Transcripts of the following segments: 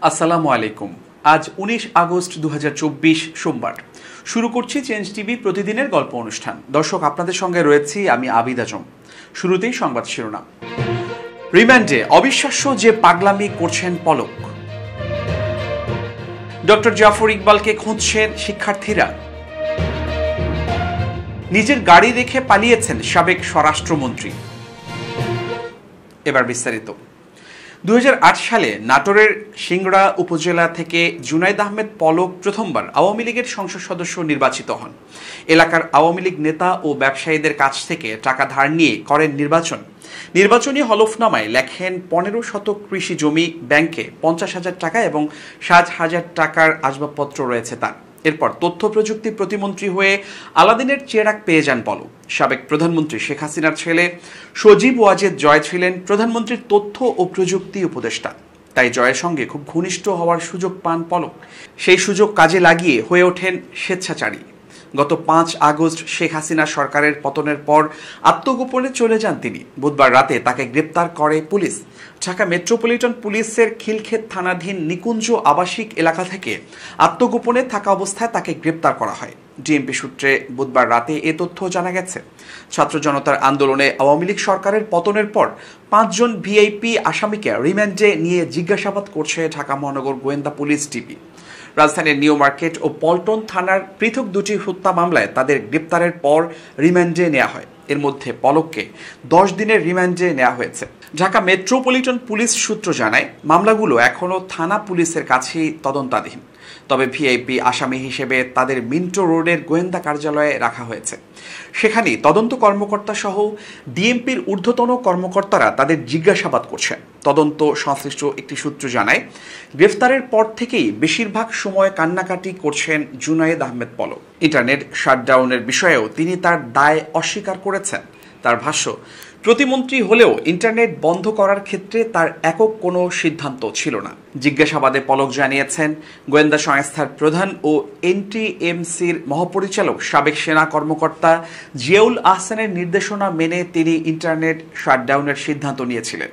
আসসালামু আলাইকুম। আজ 19 আগস্ট 2024 সোমবার। শুরু করছি চেঞ্জ টিভি প্রতিদিনের গল্প অনুষ্ঠান। দর্শক, আপনাদের সঙ্গে রয়েছি আমি আবিদ আজম। শুরুতেই সংবাদ শিরোনাম। রিমান্ডে অবিশ্বাস্য যে পাগলামি করছেন পলক। ডক্টর জাফর ইকবালকে খুঁজছেন শিক্ষার্থীরা। নিজের গাড়ি রেখে পালিয়েছেন সাবেক স্বরাষ্ট্রমন্ত্রী। এবার বিস্তারিত। 2008 সালে নাটোরের সিংড়া উপজেলা থেকে জুনাইদ আহমেদ পলক প্রথমবার আওয়ামী লীগের সংসদ সদস্য নির্বাচিত হন। এলাকার আওয়ামী লীগ নেতা ও ব্যবসায়ীদের কাছ থেকে টাকা ধার নিয়ে করেন নির্বাচনী হলফনামায় লেখেন 15 শতক কৃষি জমি, ব্যাংকে 50,000 টাকা এবং 7,000 টাকার আসবাবপত্র রয়েছে তার। এরপর তথ্য প্রযুক্তি প্রতিমন্ত্রী হয়ে আলাদিনের চেরাগ পেয়ে যান পলক। সাবেক প্রধানমন্ত্রী শেখ হাসিনার ছেলে সজীব ওয়াজেদ জয় ছিলেন প্রধানমন্ত্রীর তথ্য ও প্রযুক্তি উপদেষ্টা। তাই জয়ের সঙ্গে খুব ঘনিষ্ঠ হওয়ার সুযোগ পান পলক। সেই সুযোগ কাজে লাগিয়ে হয়ে ওঠেন স্বেচ্ছাচারী। গত 5 আগস্ট শেখ হাসিনা সরকারের পতনের পর আত্মগোপনে চলে যান তিনি। বুধবার রাতে তাকে গ্রেপ্তার করে পুলিশ। ঢাকা মেট্রোপলিটন পুলিশের খিলক্ষেত থানাধীন নিকুঞ্জ আবাসিক এলাকা থেকে আত্মগোপনে থাকা অবস্থায় তাকে গ্রেপ্তার করা হয়। ডিএমপি সূত্রে বুধবার রাতে এ তথ্য জানা গেছে। ছাত্র জনতার আন্দোলনে আওয়ামী লীগ সরকারের পতনের পর 5 জন ভিআইপি আসামিকে রিমান্ডে নিয়ে জিজ্ঞাসাবাদ করছে ঢাকা মহানগর গোয়েন্দা পুলিশ ডিবি। রাজধানীর নিউ মার্কেট ও পল্টন থানার পৃথক 2টি হত্যা মামলায় তাদের গ্রেপ্তারের পর রিমান্ডে নেওয়া হয়। এর মধ্যে পলককে 10 দিনের রিমান্ডে নেওয়া হয়েছে। ঢাকা মেট্রোপলিটন পুলিশ সূত্র জানায়, মামলাগুলো এখনও থানা পুলিশের কাছেই তদন্তাধীন। তবে ভিআইপি আসামি হিসেবে তাদের মিন্টো রোডের গোয়েন্দা কার্যালয়ে রাখা হয়েছে। সেখানেই তদন্ত কর্মকর্তা সহ ডিএমপির ঊর্ধ্বতন কর্মকর্তারা তাদের জিজ্ঞাসাবাদ করছেন। তদন্ত সংশ্লিষ্ট একটি সূত্র জানায়, গ্রেফতারের পর থেকেই বেশিরভাগ সময় কান্নাকাটি করছেন জুনায়েদ আহমেদ পলক। ইন্টারনেট শাটডাউনের বিষয়েও তিনি তার দায় অস্বীকার করেছেন। তার ভাষ্য, প্রতিমন্ত্রী হলেও ইন্টারনেট বন্ধ করার ক্ষেত্রে তার একক কোনো সিদ্ধান্ত ছিল না। জিজ্ঞাসাবাদে পলক জানিয়েছেন, গোয়েন্দা সংস্থার প্রধান ও এনটিএমসির মহাপরিচালক সাবেক সেনা কর্মকর্তা জিয়াউল আহসানের নির্দেশনা মেনে তিনি ইন্টারনেট শাটডাউনের সিদ্ধান্ত নিয়েছিলেন।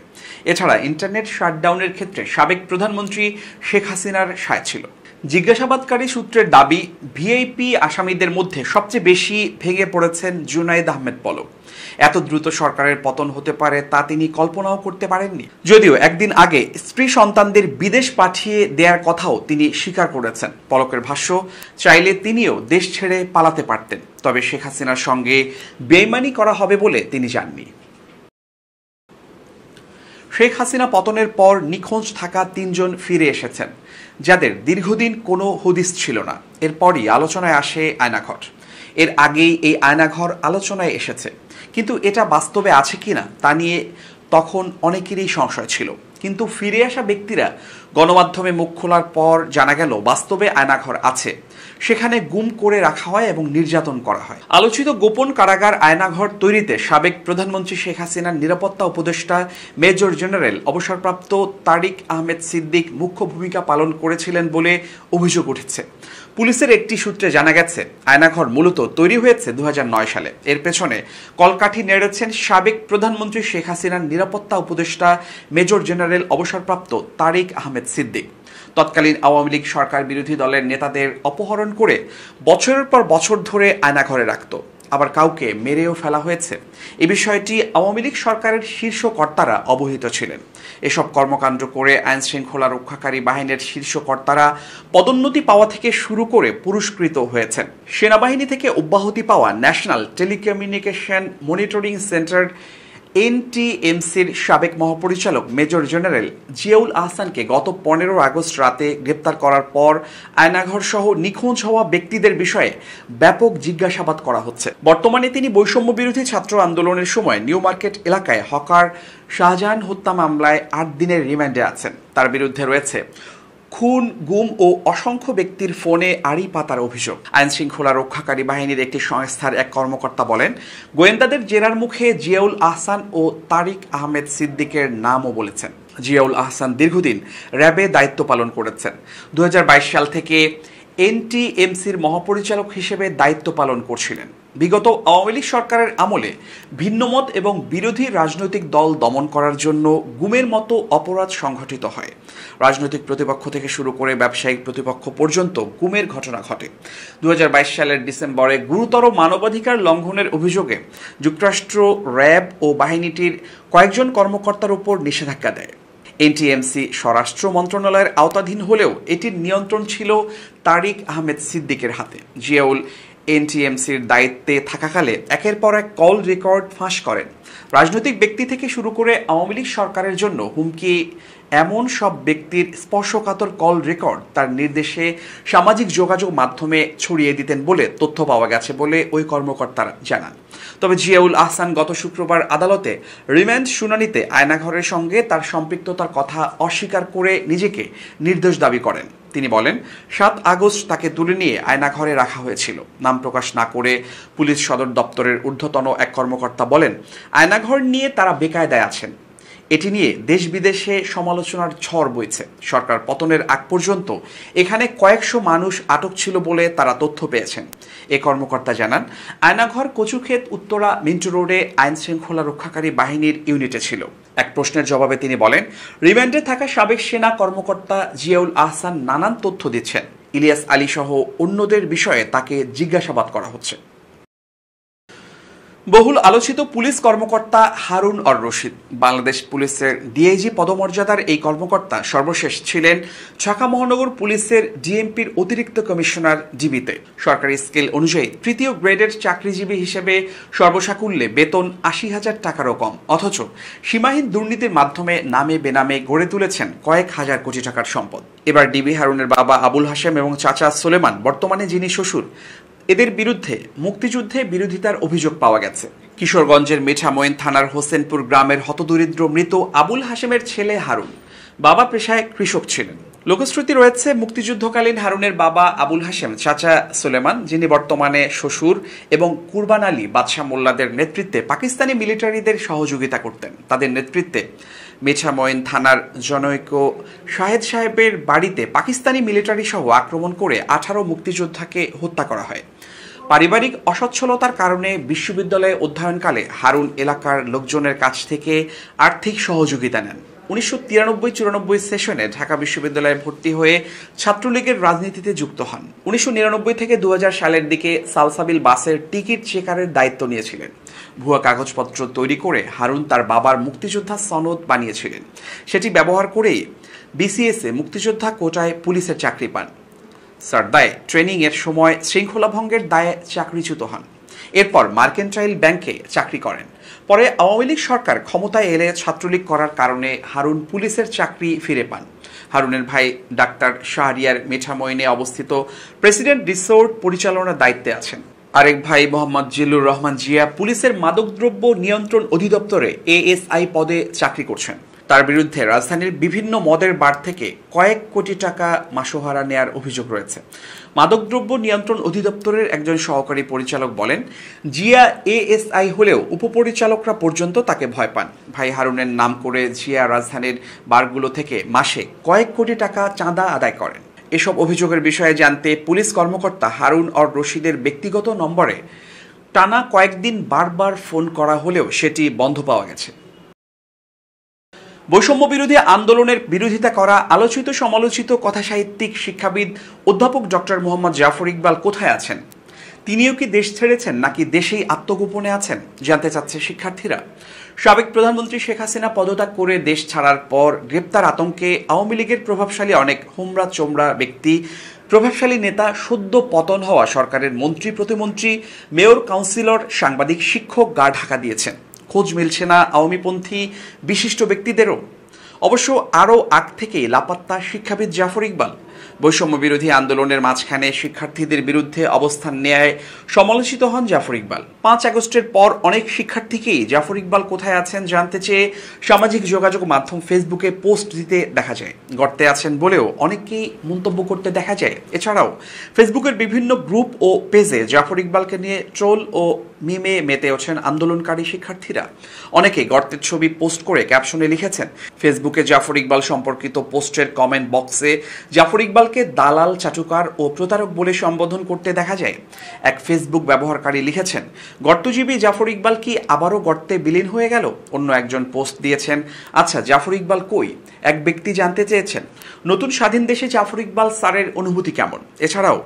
এছাড়া ইন্টারনেট শাটডাউনের ক্ষেত্রে সাবেক প্রধানমন্ত্রী শেখ হাসিনার সায় ছিল। জিজ্ঞাসাবাদকারী সূত্রের দাবি, ভিআইপি আসামিদের মধ্যে সবচেয়ে বেশি ভেঙে পড়েছেন জুনায়েদ আহমেদ পলক। এত দ্রুত সরকারের পতন হতে পারে তা তিনি কল্পনাও করতে পারেননি। যদিও একদিন আগে স্ত্রী সন্তানদের বিদেশ পাঠিয়ে দেওয়ার কথাও তিনি স্বীকার করেছেন। পলকের ভাষ্য, চাইলে তিনিও দেশ ছেড়ে পালাতে পারতেন, তবে শেখ হাসিনার সঙ্গে বেইমানি করা হবে বলে তিনি জাননি। শেখ হাসিনা পতনের পর নিখোঁজ থাকা 3 জন ফিরে এসেছেন, যাদের দীর্ঘদিন কোনো হদিস ছিল না। এরপরই আলোচনায় আসে আয়নাঘর। এর আগেই এই আয়নাঘর আলোচনায় এসেছে, কিন্তু এটা বাস্তবে আছে কিনা তা নিয়ে তখন অনেকেরই সংশয় ছিল। কিন্তু ফিরে আসা ব্যক্তিরা গণমাধ্যমে মুখ খোলার পর জানা গেল বাস্তবে আয়নাঘর আছে। সেখানে গুম করে রাখা হয় এবং নির্যাতন করা হয়। আলোচিত গোপন কারাগার আয়নাঘর তৈরিতে সাবেক প্রধানমন্ত্রী শেখ হাসিনার নিরাপত্তা উপদেষ্টা মেজর জেনারেল অবসরপ্রাপ্ত তারিক আহমেদ সিদ্দিক মুখ্য ভূমিকা পালন করেছিলেন বলে অভিযোগ উঠেছে। পুলিশের একটি সূত্রে জানা গেছে, আয়নাঘর মূলত তৈরি হয়েছে 2009 সালে। এর পেছনে কলকাঠি নেড়েছেন সাবেক প্রধানমন্ত্রী শেখ হাসিনার নিরাপত্তা উপদেষ্টা মেজর জেনারেল অবসরপ্রাপ্ত তারিক আহমেদ সিদ্দিক। তৎকালীন আওয়ামী লীগ সরকার বিরোধী দলের নেতাদের অপহরণ করে বছরের পর বছর ধরে আয়নাঘরে রাখত। আবার কাউকে মেরেও ফেলা হয়েছে। এই বিষয়টি আওয়ামী লীগ সরকারের শীর্ষ কর্তারা অবহিত ছিলেন। এসব কর্মকাণ্ড করে আইন শৃঙ্খলা রক্ষাকারী বাহিনীর শীর্ষ কর্তারা পদোন্নতি পাওয়া থেকে শুরু করে পুরস্কৃত হয়েছেন। সেনাবাহিনী থেকে অব্যাহতি পাওয়া ন্যাশনাল টেলিকমিউনিকেশন মনিটরিং সেন্টার এনটিএমসির সাবেক মহাপরিচালক মেজর জেনারেল জিয়াউল আহসানকে গত 15 আগস্ট রাতে গ্রেপ্তার করার পর আয়নাঘর সহ নিখোঁজ হওয়া ব্যক্তিদের বিষয়ে ব্যাপক জিজ্ঞাসাবাদ করা হচ্ছে। বর্তমানে তিনি বৈষম্য বিরোধী ছাত্র আন্দোলনের সময় নিউ মার্কেট এলাকায় হকার শাহজাহান হত্যা মামলায় 8 দিনের রিমান্ডে আছেন। তার বিরুদ্ধে রয়েছে খুন, গুম ও অসংখ্য ব্যক্তির ফোনে আড়ি পাতার অভিযোগ। আইন শৃঙ্খলা রক্ষাকারী বাহিনীর একটি সংস্থার এক কর্মকর্তা বলেন, গোয়েন্দাদের জেরার মুখে জিয়াউল আহসান ও তারিক আহমেদ সিদ্দিকের নামও বলেছেন। জিয়াউল আহসান দীর্ঘদিন র্যাবে দায়িত্ব পালন করেছেন। 2022 সাল থেকে এনটিএমসির মহাপরিচালক হিসেবে দায়িত্ব পালন করছিলেন। বিগত আওয়ামী লীগ সরকারের আমলে ভিন্নমত এবং বিরোধী রাজনৈতিক দল দমন করার জন্য গুমের মতো অপরাধ সংঘটিত হয়। রাজনৈতিক প্রতিপক্ষ থেকে শুরু করে ব্যবসায়িক প্রতিপক্ষ পর্যন্ত গুমের ঘটনা ঘটে। 2022 সালের ডিসেম্বরে গুরুতর মানবাধিকার লঙ্ঘনের অভিযোগে যুক্তরাষ্ট্র র্যাব ও বাহিনীটির কয়েকজন কর্মকর্তার উপর নিষেধাজ্ঞা দেয়। এনটিএমসি স্বরাষ্ট্র মন্ত্রণালয়ের আওতাধীন হলেও এটির নিয়ন্ত্রণ ছিল তারিক আহমেদ সিদ্দিকের হাতে। জিয়াউল এনটিএমসির দায়িত্বে থাকাকালে একের পর এক কল রেকর্ড ফাঁস করেন। রাজনৈতিক ব্যক্তি থেকে শুরু করে আওয়ামী লীগ সরকারের জন্য হুমকি এমন সব ব্যক্তির স্পর্শকাতর কল রেকর্ড তার নির্দেশে সামাজিক যোগাযোগ মাধ্যমে ছড়িয়ে দিতেন বলে তথ্য পাওয়া গেছে বলে ওই কর্মকর্তারা জানান। তবে জিয়াউল আহসান গত শুক্রবার আদালতে রিমান্ড শুনানিতে আয়নাঘরের সঙ্গে তার সম্পৃক্ততার কথা অস্বীকার করে নিজেকে নির্দোষ দাবি করেন। তিনি বলেন, 7 আগস্ট তাকে তুলে নিয়ে আয়নাঘরে রাখা হয়েছিল। নাম প্রকাশ না করে পুলিশ সদর দপ্তরের ঊর্ধ্বতন এক কর্মকর্তা বলেন, আয়নাঘর নিয়ে তারা বেকায়দায় আছেন। এটি নিয়ে দেশ বিদেশে সমালোচনার ঝড় বইছে। সরকার পতনের আগ পর্যন্ত এখানে কয়েকশো মানুষ আটক ছিল বলে তারা তথ্য পেয়েছেন। এ কর্মকর্তা জানান, আয়নাঘর কচুক্ষেত উত্তরা মিন্টু রোডে আইন শৃঙ্খলা রক্ষাকারী বাহিনীর ইউনিটে ছিল। এক প্রশ্নের জবাবে তিনি বলেন, রিমান্ডে থাকা সাবেক সেনা কর্মকর্তা জিয়াউল আহসান নানান তথ্য দিচ্ছেন। ইলিয়াস আলী সহ অন্যদের বিষয়ে তাকে জিজ্ঞাসাবাদ করা হচ্ছে। বহুল আলোচিত পুলিশ কর্মকর্তা হারুন অর রশিদ। বাংলাদেশ পুলিশের ডিআইজি পদমর্যাদার এই কর্মকর্তা সর্বশেষ ছিলেন ঢাকা মহানগর পুলিশের ডিএমপির অতিরিক্ত কমিশনার ডিবিতে। সরকারি স্কেল অনুযায়ী তৃতীয় গ্রেডের চাকরিজীবী হিসেবে সর্বসাকুল্যে বেতন ৮০,০০০ টাকারও কম, অথচ সীমাহীন দুর্নীতির মাধ্যমে নামে বেনামে গড়ে তুলেছেন কয়েক হাজার কোটি টাকার সম্পদ। এবার ডিবি হারুনের বাবা আবুল হাশেম এবং চাচা সোলেমান, বর্তমানে যিনি শ্বশুর, এদের বিরুদ্ধে মুক্তিযুদ্ধে বিরোধিতার অভিযোগ পাওয়া গেছে। কিশোরগঞ্জের মিঠামইন থানার হোসেনপুর গ্রামের হতদরিদ্র মৃত আবুল হাশেমের ছেলে হারুন। বাবা পেশায় কৃষক ছিলেন। লোকশ্রুতি রয়েছে, মুক্তিযুদ্ধকালীন হারুনের বাবা আবুল হাশেম চাচা সোলেমান, যিনি বর্তমানে শ্বশুর, এবং কুরবান আলী বাদশাহ মোল্লাদের নেতৃত্বে পাকিস্তানি মিলিটারিদের সহযোগিতা করতেন। তাদের নেতৃত্বে মিঠামইন থানার জনৈক শাহেদ সাহেবের বাড়িতে পাকিস্তানি মিলিটারি সহ আক্রমণ করে 18 মুক্তিযোদ্ধাকে হত্যা করা হয়। পারিবারিক অসচ্ছলতার কারণে বিশ্ববিদ্যালয়ে অধ্যয়নকালে হারুন এলাকার লোকজনের কাছ থেকে আর্থিক সহযোগিতা নেন। 1993-94 সেশনে ঢাকা বিশ্ববিদ্যালয়ে ভর্তি হয়ে ছাত্রলীগের রাজনীতিতে যুক্ত হন। 1999 থেকে 2000 সালের দিকে সালসাবিল বাসের টিকিট চেকারের দায়িত্ব নিয়েছিলেন। ভুয়া কাগজপত্র তৈরি করে হারুন তার বাবার মুক্তিযোদ্ধা সনদ বানিয়েছিলেন। সেটি ব্যবহার করেই বিসিএসে মুক্তিযোদ্ধা কোটায় পুলিশের চাকরি পান। সারদায় ট্রেনিংয়ের সময় শৃঙ্খলা ভঙ্গের দায়ে চাকরিচ্যুত হন। এরপর মার্কেন্টাইল ব্যাংকে চাকরি করেন। পরে আওয়ামী লীগ সরকার ক্ষমতায় এলে ছাত্রলীগ করার কারণে হারুন পুলিশের চাকরি ফিরে পান। হারুনের ভাই ডাক্তার শাহরিয়ার মিঠামইনে অবস্থিত প্রেসিডেন্ট রিসোর্ট পরিচালনার দায়িত্বে আছেন। আরেক ভাই মোহাম্মদ জিল্লুর রহমান জিয়া পুলিশের মাদকদ্রব্য নিয়ন্ত্রণ অধিদপ্তরে এএসআই পদে চাকরি করছেন। তার বিরুদ্ধে রাজধানীর বিভিন্ন মদের বার থেকে কয়েক কোটি টাকা মাসোহারা নেয়ার অভিযোগ রয়েছে। মাদকদ্রব্য নিয়ন্ত্রণ অধিদপ্তরের একজন সহকারী পরিচালক বলেন, জিয়া এএসআই হলেও উপপরিচালকরা পর্যন্ত তাকে ভয় পান। ভাই হারুনের নাম করে জিয়া রাজধানীর বারগুলো থেকে মাসে কয়েক কোটি টাকা চাঁদা আদায় করেন। এসব অভিযোগের বিষয়ে জানতে পুলিশ কর্মকর্তা হারুন অর রশিদের ব্যক্তিগত নম্বরে টানা কয়েকদিন বারবার ফোন করা হলেও সেটি বন্ধ পাওয়া গেছে। বৈষম্য বিরোধী আন্দোলনের বিরোধিতা করা আলোচিত সমালোচিত কথাসাহিত্যিক শিক্ষাবিদ অধ্যাপক ডক্টর মোহাম্মদ জাফর ইকবাল কোথায় আছেন? তিনিও কি দেশ ছেড়েছেন নাকি দেশেই আত্মগোপনে আছেন, জানতে চাচ্ছে শিক্ষার্থীরা। সাবেক প্রধানমন্ত্রী শেখ হাসিনা পদত্যাগ করে দেশ ছাড়ার পর গ্রেপ্তার আতঙ্কে আওয়ামী লীগের প্রভাবশালী অনেক হোমরা চোমরা ব্যক্তি, প্রভাবশালী নেতা, সদ্য পতন হওয়া সরকারের মন্ত্রী প্রতিমন্ত্রী, মেয়র, কাউন্সিলর, সাংবাদিক, শিক্ষক গা ঢাকা দিয়েছেন। খোঁজ মিলছে না আওয়ামীপন্থী বিশিষ্ট ব্যক্তিদেরও। অবশ্য আরও আগ থেকেই লাপাত্তা শিক্ষাবিদ জাফর ইকবাল। বৈষম্য বিরোধী আন্দোলনের মাঝখানে শিক্ষার্থীদের বিরুদ্ধে অবস্থান নেয় সমালোচিত হন জাফর ইকবাল। 5 আগস্টের পর অনেক শিক্ষার্থীকেই জাফর ইকবাল কোথায় আছেন জানতে চেয়ে সামাজিক যোগাযোগ মাধ্যম ফেসবুকে পোস্ট দিতে দেখা যায়। গর্তে আছেন বলেও অনেকেই মন্তব্য করতে দেখা যায়। এছাড়াও ফেসবুকের বিভিন্ন গ্রুপ ও পেজে জাফর ইকবালকে নিয়ে ট্রোল ও মিমে মেতে ওঠেন আন্দোলনকারী শিক্ষার্থীরা। অনেকে গর্তের ছবি পোস্ট করে ক্যাপশনে লিখেছেন, ফেসবুকে জাফর ইকবাল সম্পর্কিত পোস্টের কমেন্ট বক্সে জাফর ইকবাল ইকবালকে দালাল, চাটুকার ও প্রতারক বলে সম্বোধন করতে দেখা যায়। এক ফেসবুক ব্যবহারকারী লিখেছেন, গর্তজীবী জাফর ইকবাল কি আবারও গর্তে বিলীন হয়ে গেল? অন্য একজন পোস্ট দিয়েছেন, আচ্ছা জাফর ইকবাল কই? এক ব্যক্তি জানতে চেয়েছেন, নতুন স্বাধীন দেশে জাফর ইকবাল স্যারের অনুভূতি কেমন? এছাড়াও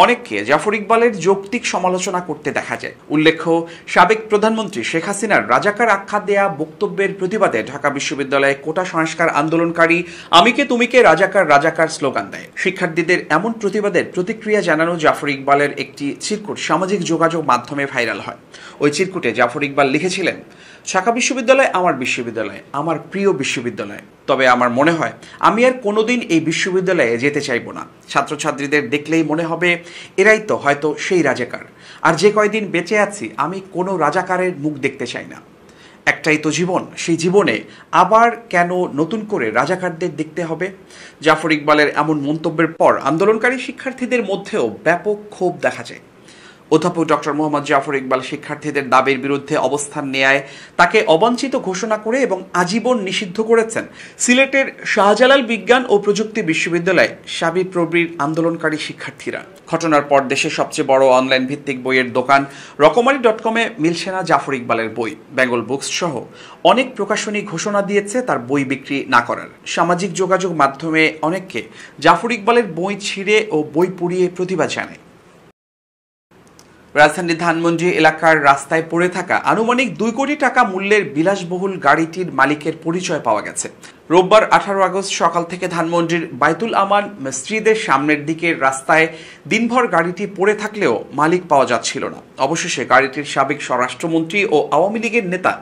অনেককে জাফর ইকবালের যৌক্তিক সমালোচনা করতে দেখা যায়। উল্লেখ্য, সাবেক প্রধানমন্ত্রী শেখ হাসিনার রাজাকার আখ্যা দেয়া বক্তব্যের প্রতিবাদে ঢাকা বিশ্ববিদ্যালয়ে কোটা সংস্কার আন্দোলনকারী আমিকে তুমিকে রাজাকার রাজাকার স্লোগান দেয়। শিক্ষার্থীদের এমন প্রতিবাদের প্রতিক্রিয়া জানানো জাফর ইকবালের একটি চিরকুট সামাজিক যোগাযোগ মাধ্যমে ভাইরাল হয়। ওই চিরকুটে জাফর ইকবাল লিখেছিলেন, ঢাকা বিশ্ববিদ্যালয় আমার বিশ্ববিদ্যালয়, আমার প্রিয় বিশ্ববিদ্যালয়। তবে আমার মনে হয় আমি আর কোনোদিন এই বিশ্ববিদ্যালয়ে যেতে চাইব না। ছাত্রছাত্রীদের দেখলেই মনে হবে এরাই তো হয়তো সেই রাজাকার। আর যে কয়দিন বেঁচে আছি আমি কোনো রাজাকারের মুখ দেখতে চাই না। একটাই তো জীবন, সেই জীবনে আবার কেন নতুন করে রাজাকারদের দেখতে হবে? জাফর ইকবালের এমন মন্তব্যের পর আন্দোলনকারী শিক্ষার্থীদের মধ্যেও ব্যাপক ক্ষোভ দেখা যায়। অধ্যাপক ডক্টর মোহাম্মদ জাফর ইকবাল শিক্ষার্থীদের দাবির বিরুদ্ধে অবস্থান নেয় তাকে অবাঞ্ছিত ঘোষণা করে এবং আজীবন নিষিদ্ধ করেছেন সিলেটের শাহজালাল বিজ্ঞান ও প্রযুক্তি বিশ্ববিদ্যালয় শাবিপ্রবির আন্দোলনকারী শিক্ষার্থীরা। ঘটনার পর দেশের সবচেয়ে বড় অনলাইন ভিত্তিক বইয়ের দোকান রকমারি.com মিলছে না জাফর ইকবালের বই। বেঙ্গল বুকস সহ অনেক প্রকাশনী ঘোষণা দিয়েছে তার বই বিক্রি না করার। সামাজিক যোগাযোগ মাধ্যমে অনেককে জাফর ইকবালের বই ছিঁড়ে ও বই পুড়িয়ে প্রতিবাদ জানায়। রাজধানীর ধানমন্ডি এলাকার রাস্তায় পড়ে থাকা আনুমানিক 2 কোটি টাকা মূল্যের বিলাসবহুল গাড়িটির মালিকের পরিচয় পাওয়া গেছে। রোববার 18 আগস্ট সকাল থেকে ধানমন্ডির বাইতুল আমান মসজিদের সামনের দিকের রাস্তায় দিনভর গাড়িটি পড়ে থাকলেও মালিক পাওয়া যাচ্ছিল না। অবশেষে গাড়িটির সাবেক স্বরাষ্ট্রমন্ত্রী ও আওয়ামী লীগের নেতা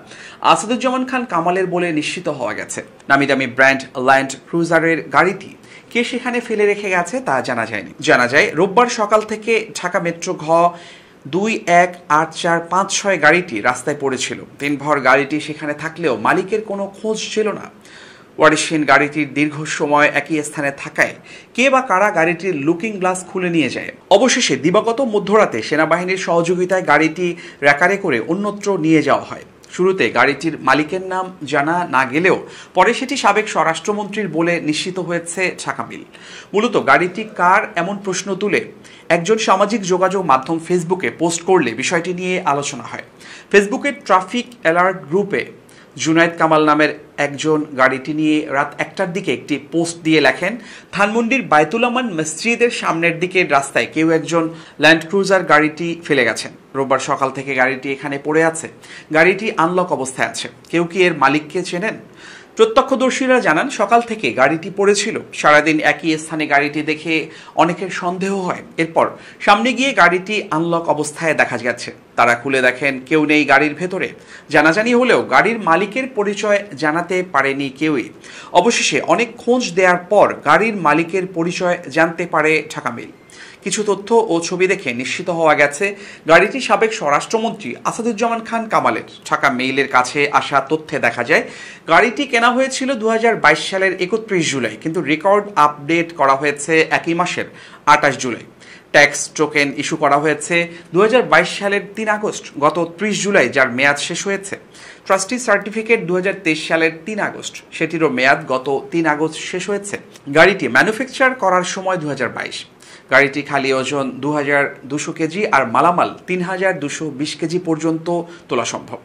আসাদুজ্জামান খান কামালের বলে নিশ্চিত হওয়া গেছে। নামি দামি ব্র্যান্ড ল্যান্ড ক্রুজারের গাড়িটি কে সেখানে ফেলে রেখে গেছে তা জানা যায়নি। জানা যায় রোববার সকাল থেকে ঢাকা মেট্রো ঘ 218456 গাড়িটি রাস্তায় পড়েছিল। দিনভর গাড়িটি সেখানে থাকলেও মালিকের কোনো খোঁজ ছিল না। ওয়ারিশহীন গাড়িটির দীর্ঘ সময় একই স্থানে থাকায় কে বা কারা গাড়িটির লুকিং গ্লাস খুলে নিয়ে যায়। অবশেষে দিবাগত মধ্যরাতে সেনাবাহিনীর সহযোগিতায় গাড়িটি র্যাকারে করে অন্যত্র নিয়ে যাওয়া হয়। শুরুতে গাড়িটির মালিকের নাম জানা না গেলেও পরে সেটি সাবেক স্বরাষ্ট্রমন্ত্রীর বলে নিশ্চিত হয়েছে ঢাকা মিল। মূলত গাড়িটি কার এমন প্রশ্ন তুলে একজন সামাজিক যোগাযোগ মাধ্যম ফেসবুকে পোস্ট করলে বিষয়টি নিয়ে আলোচনা হয়। ফেসবুকের ট্রাফিক অ্যালার্ট গ্রুপে জুনায়েদ কামাল নামের একজন গাড়িটি নিয়ে রাত 1টার দিকে একটি পোস্ট দিয়ে লেখেন, ধানমন্ডির বাইতুল আমান মসজিদের সামনের দিকের রাস্তায় কেউ একজন ল্যান্ড ক্রুজার গাড়িটি ফেলে গেছেন। রোববার সকাল থেকে গাড়িটি এখানে পড়ে আছে। গাড়িটি আনলক অবস্থায় আছে। কেউ কি এর মালিককে চেনেন? প্রত্যক্ষদর্শীরা জানান, সকাল থেকে গাড়িটি পড়েছিল। সারাদিন একই স্থানে গাড়িটি দেখে অনেকের সন্দেহ হয়। এরপর সামনে গিয়ে গাড়িটি আনলক অবস্থায় দেখা গেছে। তারা খুলে দেখেন কেউ নেই গাড়ির ভেতরে। জানাজানি হলেও গাড়ির মালিকের পরিচয় জানাতে পারেনি কেউই। অবশেষে অনেক খোঁজ দেওয়ার পর গাড়ির মালিকের পরিচয় জানতে পারে ঢাকা মেইল। কিছু তথ্য ও ছবি দেখে নিশ্চিত হওয়া গেছে গাড়িটি সাবেক স্বরাষ্ট্রমন্ত্রী আসাদুজ্জামান খান কামালের। ঢাকা মেইলের কাছে আসা তথ্যে দেখা যায় গাড়িটি কেনা হয়েছিল 2022 সালের 31 জুলাই, কিন্তু রেকর্ড আপডেট করা হয়েছে একই মাসের 28 জুলাই। ট্যাক্স টোকেন ইস্যু করা হয়েছে 2022 সালের 3 আগস্ট। গত 30 জুলাই যার মেয়াদ শেষ হয়েছে। ট্রাস্টি সার্টিফিকেট 2023 সালের 3 আগস্ট, সেটিরও মেয়াদ গত 3 আগস্ট শেষ হয়েছে। গাড়িটি ম্যানুফ্যাকচার করার সময় 2022। গাড়িটি খালি ওজন 2200 কেজি আর মালামাল 3220 কেজি পর্যন্ত তোলা সম্ভব।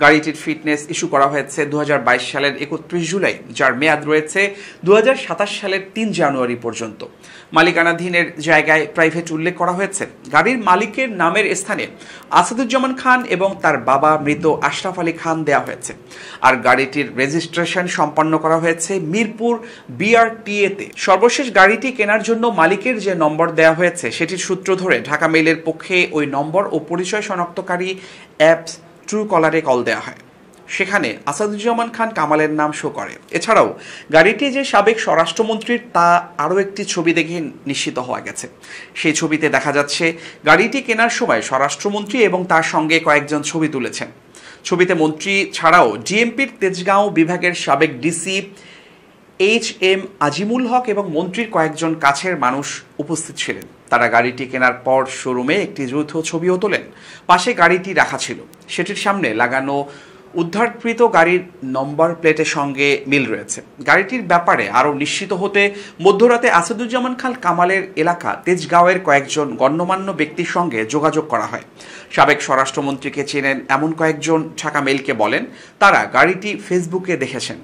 গাড়িটির ফিটনেস ইস্যু করা হয়েছে 2022 সালের 31 জুলাই, যার মেয়াদ রয়েছে 2027 সালের 3 জানুয়ারি পর্যন্ত। মালিকানাধীনের জায়গায় প্রাইভেট উল্লেখ করা হয়েছে। গাড়ির মালিকের নামের স্থানে আসাদুজ্জামান খান এবং তার বাবা মৃত আশরাফ আলী খান দেওয়া হয়েছে। আর গাড়িটির রেজিস্ট্রেশন সম্পন্ন করা হয়েছে মিরপুর BRTA-তে। সর্বশেষ গাড়িটি কেনার জন্য মালিকের যে নম্বর দেওয়া হয়েছে সেটির সূত্র ধরে ঢাকা মেইলের পক্ষে ওই নম্বর ও পরিচয় শনাক্তকারী অ্যাপস ট্রু কলারে কল দেওয়া হয়। সেখানে আসাদুজ্জামান খান কামালের নাম শো করে। এছাড়াও গাড়িটি যে সাবেক স্বরাষ্ট্রমন্ত্রীর তা আরও একটি ছবি দেখে নিশ্চিত হওয়া গেছে। সেই ছবিতে দেখা যাচ্ছে গাড়িটি কেনার সময় স্বরাষ্ট্রমন্ত্রী এবং তার সঙ্গে কয়েকজন ছবি তুলেছেন। ছবিতে মন্ত্রী ছাড়াও ডিএমপির তেজগাঁও বিভাগের সাবেক ডিসি HM আজিমুল হক এবং মন্ত্রীর কয়েকজন কাছের মানুষ উপস্থিত ছিলেন। তারা গাড়িটি কেনার পর শোরুমে একটি যৌথ ছবিও তোলেন। পাশে গাড়িটি রাখা ছিল, সেটির সামনে লাগানো উদ্ধারকৃত গাড়ির নম্বর প্লেটের সঙ্গে মিল রয়েছে। গাড়িটির ব্যাপারে আরও নিশ্চিত হতে মধ্যরাতে আসাদুজ্জামান খান কামালের এলাকা তেজগাঁওয়ের কয়েকজন গণ্যমান্য ব্যক্তির সঙ্গে যোগাযোগ করা হয়। সাবেক স্বরাষ্ট্রমন্ত্রীকে চেনেন এমন কয়েকজন ঢাকা মেইলকে বলেন তারা গাড়িটি ফেসবুকে দেখেছেন।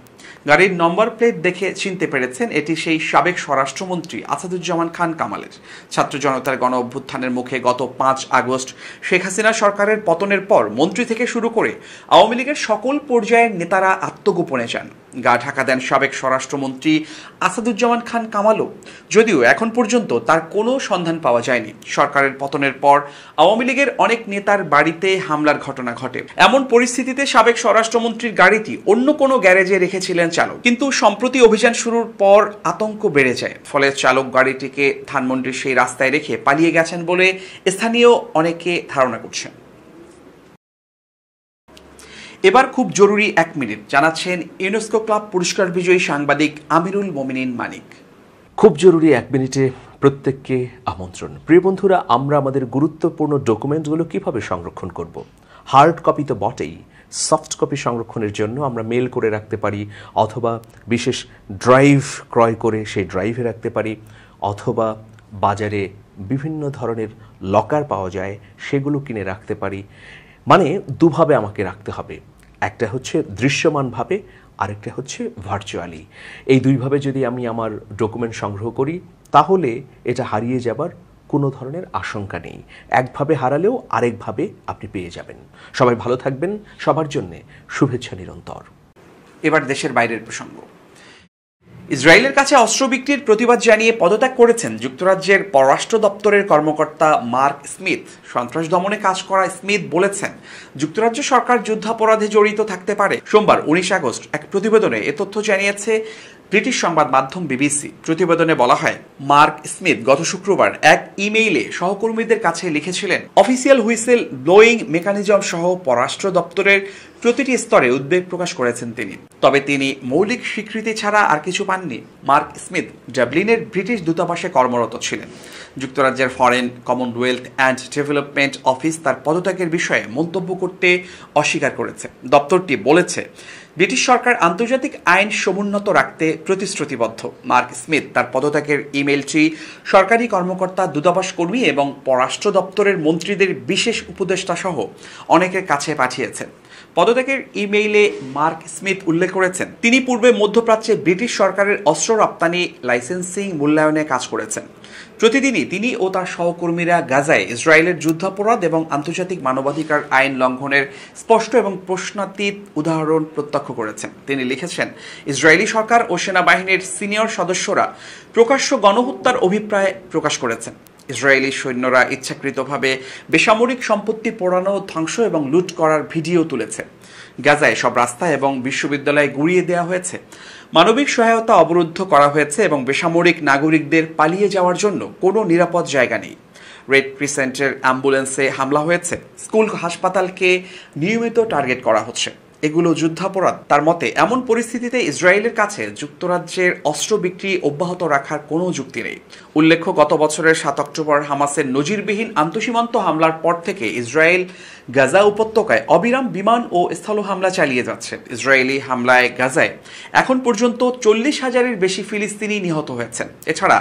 গাড়ির নম্বর প্লেট দেখে চিনতে পেরেছেন এটি সেই সাবেক স্বরাষ্ট্রমন্ত্রী আসাদুজ্জামান খান কামালের। ছাত্র জনতার গণ অভ্যুত্থানের মুখে গত 5 আগস্ট শেখ হাসিনা সরকারের পতনের পর মন্ত্রী থেকে শুরু করে আওয়ামী লীগের সকল পর্যায়ের নেতারা আত্মগোপনে যান। গা ঢাকা দেন সাবেক স্বরাষ্ট্রমন্ত্রী আসাদুজ্জামান খান কামালও, যদিও এখন পর্যন্ত তার কোনো সন্ধান পাওয়া যায়নি। সরকারের পতনের পর আওয়ামী লীগের অনেক নেতার বাড়িতে হামলার ঘটনা ঘটে। এমন পরিস্থিতিতে সাবেক স্বরাষ্ট্রমন্ত্রীর গাড়িটি অন্য কোনো গ্যারেজে রেখেছিলেন চালক, কিন্তু সম্প্রতি অভিযান শুরুর পর আতঙ্ক বেড়ে যায়। ফলে চালক গাড়িটিকে ধানমন্ডির সেই রাস্তায় রেখে পালিয়ে গেছেন বলে স্থানীয় অনেকে ধারণা করছেন। এবার খুব জরুরি 1 মিনিট জানাচ্ছেন ইউনেস্কো ক্লাব পুরস্কার বিজয়ী সাংবাদিক আমিরুল মোমিনিন মানিক। খুব জরুরি 1 মিনিটে প্রত্যেককে আমন্ত্রণ। প্রিয় বন্ধুরা, আমরা আমাদের গুরুত্বপূর্ণ ডকুমেন্টগুলো কিভাবে সংরক্ষণ করব? হার্ড কপি তো বটেই, সফট কপি সংরক্ষণের জন্য আমরা মেল করে রাখতে পারি, অথবা বিশেষ ড্রাইভ ক্রয় করে সেই ড্রাইভে রাখতে পারি, অথবা বাজারে বিভিন্ন ধরনের লকার পাওয়া যায় সেগুলো কিনে রাখতে পারি। মানে দুভাবে আমাকে রাখতে হবে, একটা হচ্ছে দৃশ্যমানভাবে, আরেকটা হচ্ছে ভার্চুয়ালি। এই দুইভাবে যদি আমি আমার ডকুমেন্ট সংগ্রহ করি তাহলে এটা হারিয়ে যাবার কোনো ধরনের আশঙ্কা নেই। একভাবে হারালেও আরেকভাবে আপনি পেয়ে যাবেন। সবাই ভালো থাকবেন, সবার জন্যে শুভেচ্ছা নিরন্তর। এবার দেশের বাইরের প্রসঙ্গ। ইসরায়েলের কাছে অস্ত্র বিক্রির প্রতিবাদ জানিয়ে পদত্যাগ করেছেন যুক্তরাজ্যের পররাষ্ট্র দপ্তরের কর্মকর্তা মার্ক স্মিথ। সন্ত্রাস দমনে কাজ করা স্মিথ বলেছেন যুক্তরাজ্য সরকার যুদ্ধাপরাধে জড়িত থাকতে পারে। সোমবার 19 আগস্ট এক প্রতিবেদনে এ তথ্য জানিয়েছে ব্রিটিশ সংবাদ মাধ্যম বিবিসি। প্রতিবেদনে বলা হয়, মার্ক স্মিথ গত শুক্রবার এক ইমেইলে সহকর্মীদের কাছে লিখেছিলেন অফিসিয়াল হুইসেল ব্লোয়িং মেকানিজম সহ পররাষ্ট্র দপ্তরের প্রতিটি স্তরে উদ্বেগ প্রকাশ করেছেন তিনি। তবে তিনি মৌলিক স্বীকৃতি ছাড়া আর কিছু পাননি। মার্ক স্মিথ ডাবলিনের ব্রিটিশ দূতাবাসে কর্মরত ছিলেন। যুক্তরাজ্যের foreign, Commonwealth and development office তার পদত্যাগের বিষয়ে মন্তব্য করতে অস্বীকার করেছে। দপ্তরটি বলেছে ব্রিটিশ সরকার আন্তর্জাতিক আইন সমুন্নত রাখতে প্রতিশ্রুতিবদ্ধ। মার্ক স্মিথ তার পদত্যাগের ইমেইলটি সরকারি কর্মকর্তা, দূতাবাস কর্মী এবং পররাষ্ট্র দপ্তরের মন্ত্রীদের বিশেষ উপদেষ্টা সহ অনেকের কাছে পাঠিয়েছেন। পদত্যাগের ইমেইলে মার্ক স্মিথ উল্লেখ করেছেন তিনি পূর্বে মধ্যপ্রাচ্যে ব্রিটিশ সরকারের অস্ত্র রপ্তানি লাইসেন্সিং মূল্যায়নে কাজ করেছেন। প্রতিদিনই তিনি ও তার সহকর্মীরা গাজায় ইসরায়েলের যুদ্ধাপরাধ এবং আন্তর্জাতিক মানবাধিকার আইন লঙ্ঘনের স্পষ্ট এবং প্রশ্নাতীত উদাহরণ প্রত্যক্ষ করেছেন। তিনি লিখেছেন, ইসরায়েলি সরকার ও সেনাবাহিনীর সিনিয়র সদস্যরা প্রকাশ্য গণহত্যার অভিপ্রায় প্রকাশ করেছেন। ইসরায়েলি সৈন্যরা ইচ্ছাকৃতভাবে বেসামরিক সম্পত্তি পোড়ানো, ধ্বংস এবং লুট করার ভিডিও তুলেছে। গাজায় সব রাস্তা এবং বিশ্ববিদ্যালয় গুঁড়িয়ে দেওয়া হয়েছে। মানবিক সহায়তা অবরুদ্ধ করা হয়েছে এবং বেসামরিক নাগরিকদের পালিয়ে যাওয়ার জন্য কোনো নিরাপদ জায়গা নেই। রেড ক্রিসেন্টের অ্যাম্বুলেন্সে হামলা হয়েছে। স্কুল, হাসপাতালকে নিয়মিত টার্গেট করা হচ্ছে। এগুলো যুদ্ধাপরাধ। তার মতে এমন পরিস্থিতিতে ইসরায়েলের কাছে যুক্তরাজ্যের অস্ত্র বিক্রি অব্যাহত রাখার কোনো যুক্তি নেই। উল্লেখ্য, গত বছরের 7 অক্টোবর হামাসের নজিরবিহীন আন্তঃসীমান্ত হামলার পর থেকে ইসরায়েল গাজা উপত্যকায় অবিরাম বিমান ও স্থল হামলা চালিয়ে যাচ্ছে। ইসরায়েলি হামলায় গাজায় এখন পর্যন্ত 40,000-এর বেশি ফিলিস্তিনি নিহত হয়েছেন। এছাড়া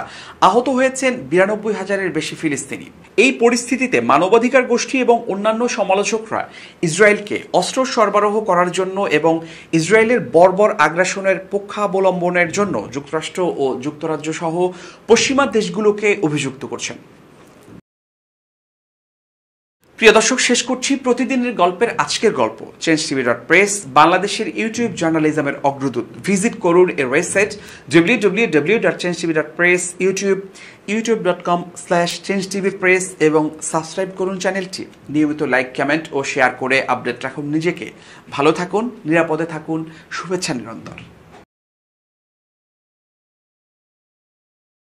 আহত হয়েছেন 92,000-এর বেশি ফিলিস্তিনি। এই পরিস্থিতিতে মানবাধিকার গোষ্ঠী এবং অন্যান্য সমালোচকরা ইসরায়েলকে অস্ত্র সরবরাহ করার জন্য এবং ইসরায়েলের বর্বর আগ্রাসনের পক্ষাবলম্বনের জন্য যুক্তরাষ্ট্র ও যুক্তরাজ্য সহ পশ্চিমা দেশগুলোকে অভিযুক্ত করছেন। প্রিয় দর্শক, শেষ করছি প্রতিদিনের গল্পের আজকের গল্প। changetv.press বাংলাদেশের ইউটিউব জার্নালিজমের অগ্রদূত। ভিজিট করুন এর ওয়েবসাইট www.changetv.press, youtube.com/changetv press এবং সাবস্ক্রাইব করুন চ্যানেলটি। নিয়মিত লাইক, কমেন্ট ও শেয়ার করে আপডেট রাখুন নিজেকে। ভালো থাকুন, নিরাপদে থাকুন, শুভেচ্ছা নিরন্তর।